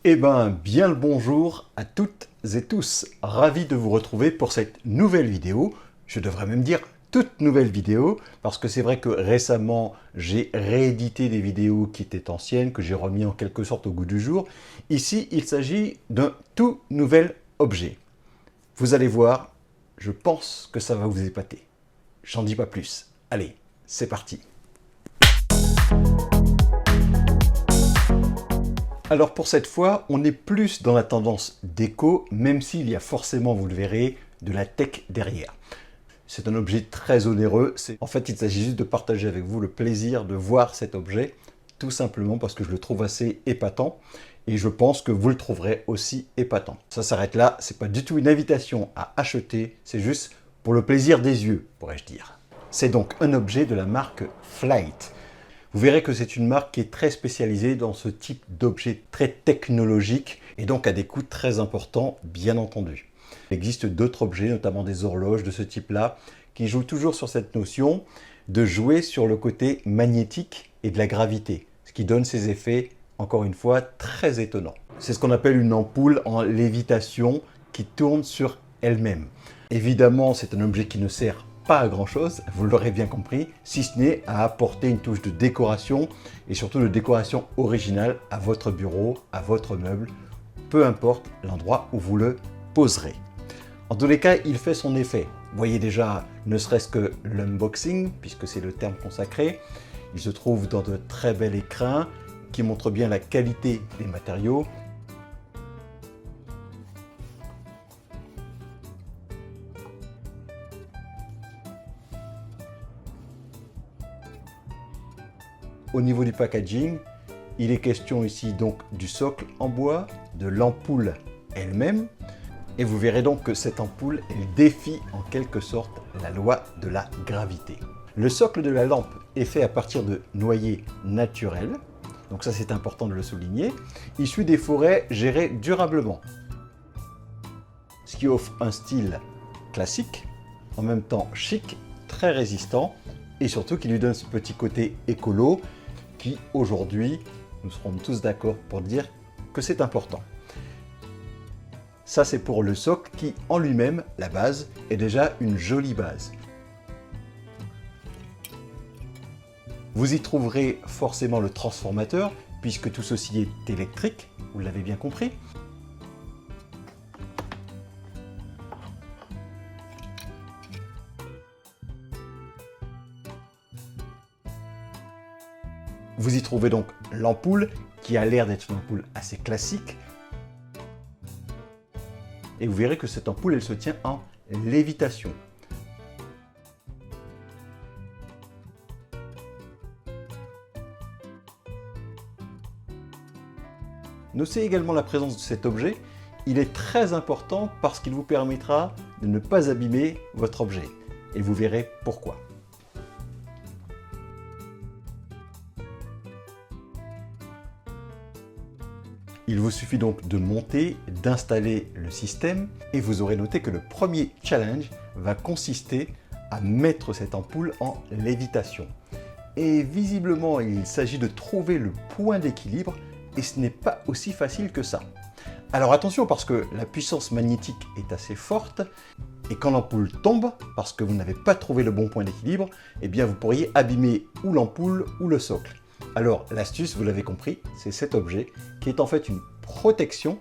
Eh bien le bonjour à toutes et tous. Ravi de vous retrouver pour cette nouvelle vidéo. Je devrais même dire toute nouvelle vidéo, parce que c'est vrai que récemment, j'ai réédité des vidéos qui étaient anciennes, que j'ai remis en quelque sorte au goût du jour. Ici, il s'agit d'un tout nouvel objet. Vous allez voir, je pense que ça va vous épater. J'en dis pas plus. Allez, c'est parti. Alors pour cette fois, on est plus dans la tendance déco, même s'il y a forcément, vous le verrez, de la tech derrière. C'est un objet très onéreux. En fait, il s'agit juste de partager avec vous le plaisir de voir cet objet, tout simplement parce que je le trouve assez épatant. Et je pense que vous le trouverez aussi épatant. Ça s'arrête là, c'est pas du tout une invitation à acheter, c'est juste pour le plaisir des yeux, pourrais-je dire. C'est donc un objet de la marque Flight. Vous verrez que c'est une marque qui est très spécialisée dans ce type d'objet très technologique et donc à des coûts très importants, bien entendu. Il existe d'autres objets, notamment des horloges de ce type-là, qui jouent toujours sur cette notion de jouer sur le côté magnétique et de la gravité, ce qui donne ces effets, encore une fois, très étonnants. C'est ce qu'on appelle une ampoule en lévitation qui tourne sur elle-même. Évidemment, c'est un objet qui ne sert pas à grand chose, vous l'aurez bien compris, si ce n'est à apporter une touche de décoration et surtout de décoration originale à votre bureau, à votre meuble, peu importe l'endroit où vous le poserez. En tous les cas, il fait son effet. Vous voyez déjà, ne serait-ce que l'unboxing, puisque c'est le terme consacré, il se trouve dans de très bel écrin qui montre bien la qualité des matériaux. Au niveau du packaging, il est question ici donc du socle en bois, de l'ampoule elle-même, et vous verrez donc que cette ampoule, elle défie en quelque sorte la loi de la gravité. Le socle de la lampe est fait à partir de noyer naturels, donc ça c'est important de le souligner, issu des forêts gérées durablement, ce qui offre un style classique, en même temps chic, très résistant, et surtout qui lui donne ce petit côté écolo, qui aujourd'hui, nous serons tous d'accord pour dire que c'est important. Ça c'est pour le socle qui en lui-même, la base, est déjà une jolie base. Vous y trouverez forcément le transformateur, puisque tout ceci est électrique, vous l'avez bien compris. Vous y trouvez donc l'ampoule, qui a l'air d'être une ampoule assez classique. Et vous verrez que cette ampoule, elle se tient en lévitation. Notez également la présence de cet objet. Il est très important parce qu'il vous permettra de ne pas abîmer votre objet. Et vous verrez pourquoi. Il vous suffit donc de monter, d'installer le système et vous aurez noté que le premier challenge va consister à mettre cette ampoule en lévitation. Et visiblement, il s'agit de trouver le point d'équilibre et ce n'est pas aussi facile que ça. Alors attention parce que la puissance magnétique est assez forte et quand l'ampoule tombe, parce que vous n'avez pas trouvé le bon point d'équilibre, eh bien vous pourriez abîmer ou l'ampoule ou le socle. Alors l'astuce, vous l'avez compris, c'est cet objet qui est en fait une protection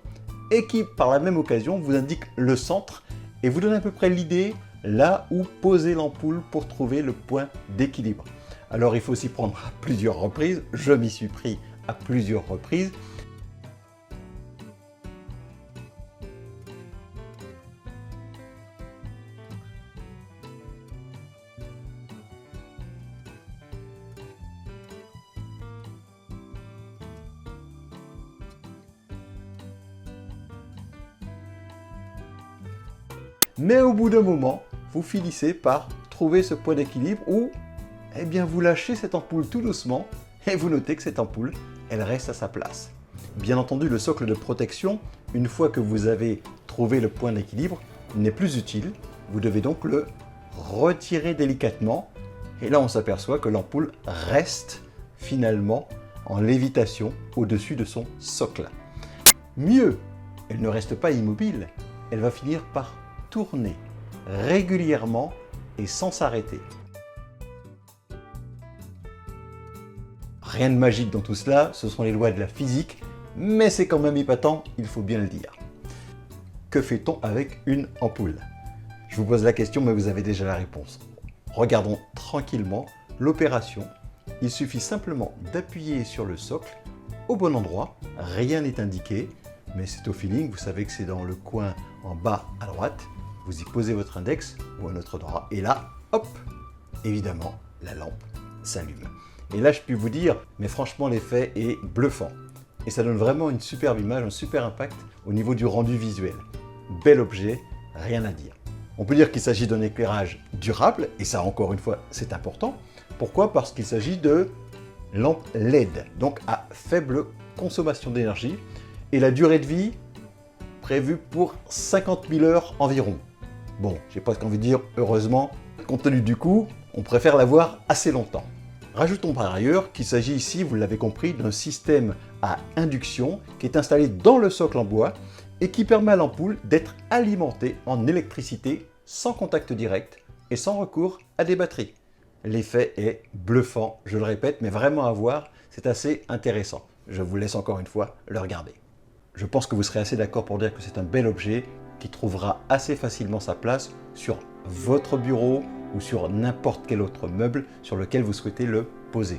et qui par la même occasion vous indique le centre et vous donne à peu près l'idée là où poser l'ampoule pour trouver le point d'équilibre. Alors il faut s'y prendre à plusieurs reprises, je m'y suis pris à plusieurs reprises. Mais au bout d'un moment, vous finissez par trouver ce point d'équilibre où eh bien, vous lâchez cette ampoule tout doucement et vous notez que cette ampoule, elle reste à sa place. Bien entendu, le socle de protection, une fois que vous avez trouvé le point d'équilibre, n'est plus utile. Vous devez donc le retirer délicatement et là on s'aperçoit que l'ampoule reste finalement en lévitation au-dessus de son socle. Mieux, elle ne reste pas immobile, elle va finir par tourner régulièrement et sans s'arrêter. Rien de magique dans tout cela, ce sont les lois de la physique, mais c'est quand même épatant, il faut bien le dire. Que fait-on avec une ampoule? Je vous pose la question, mais vous avez déjà la réponse. Regardons tranquillement l'opération. Il suffit simplement d'appuyer sur le socle au bon endroit, rien n'est indiqué, mais c'est au feeling, vous savez que c'est dans le coin en bas à droite. Vous y posez votre index ou un autre doigt, et là, hop, évidemment, la lampe s'allume. Et là, je puis vous dire, mais franchement, l'effet est bluffant. Et ça donne vraiment une superbe image, un super impact au niveau du rendu visuel. Bel objet, rien à dire. On peut dire qu'il s'agit d'un éclairage durable, et ça, encore une fois, c'est important. Pourquoi? Parce qu'il s'agit de lampe LED, donc à faible consommation d'énergie, et la durée de vie prévue pour 50 000 heures environ. Bon, j'ai presque envie de dire heureusement, compte tenu du coût, on préfère l'avoir assez longtemps. Rajoutons par ailleurs qu'il s'agit ici, vous l'avez compris, d'un système à induction qui est installé dans le socle en bois et qui permet à l'ampoule d'être alimentée en électricité sans contact direct et sans recours à des batteries. L'effet est bluffant, je le répète, mais vraiment à voir, c'est assez intéressant. Je vous laisse encore une fois le regarder. Je pense que vous serez assez d'accord pour dire que c'est un bel objet qui trouvera assez facilement sa place sur votre bureau ou sur n'importe quel autre meuble sur lequel vous souhaitez le poser.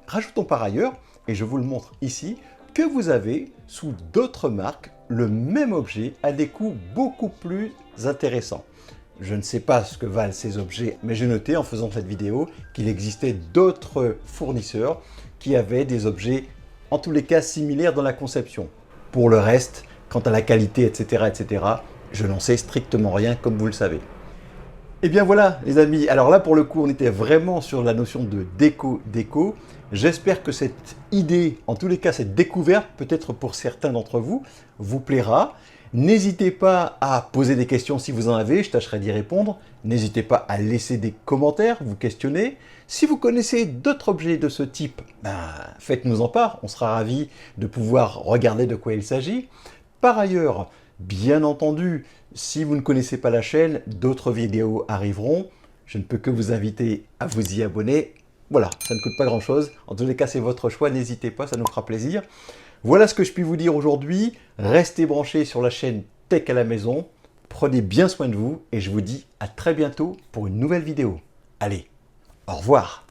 Rajoutons par ailleurs, et je vous le montre ici, que vous avez sous d'autres marques le même objet à des coûts beaucoup plus intéressants. Je ne sais pas ce que valent ces objets, mais j'ai noté en faisant cette vidéo qu'il existait d'autres fournisseurs qui avaient des objets, en tous les cas, similaires dans la conception. Pour le reste, quant à la qualité, etc., je n'en sais strictement rien, comme vous le savez. Et bien voilà les amis, alors là pour le coup on était vraiment sur la notion de déco. J'espère que cette idée, en tous les cas cette découverte, peut-être pour certains d'entre vous, vous plaira. N'hésitez pas à poser des questions si vous en avez, je tâcherai d'y répondre. N'hésitez pas à laisser des commentaires, vous questionner. Si vous connaissez d'autres objets de ce type, faites-nous en part, on sera ravis de pouvoir regarder de quoi il s'agit. Par ailleurs, bien entendu, si vous ne connaissez pas la chaîne, d'autres vidéos arriveront. Je ne peux que vous inviter à vous y abonner. Voilà, ça ne coûte pas grand-chose. En tous les cas, c'est votre choix. N'hésitez pas, ça nous fera plaisir. Voilà ce que je puis vous dire aujourd'hui. Restez branchés sur la chaîne Tech à la maison. Prenez bien soin de vous et je vous dis à très bientôt pour une nouvelle vidéo. Allez, au revoir.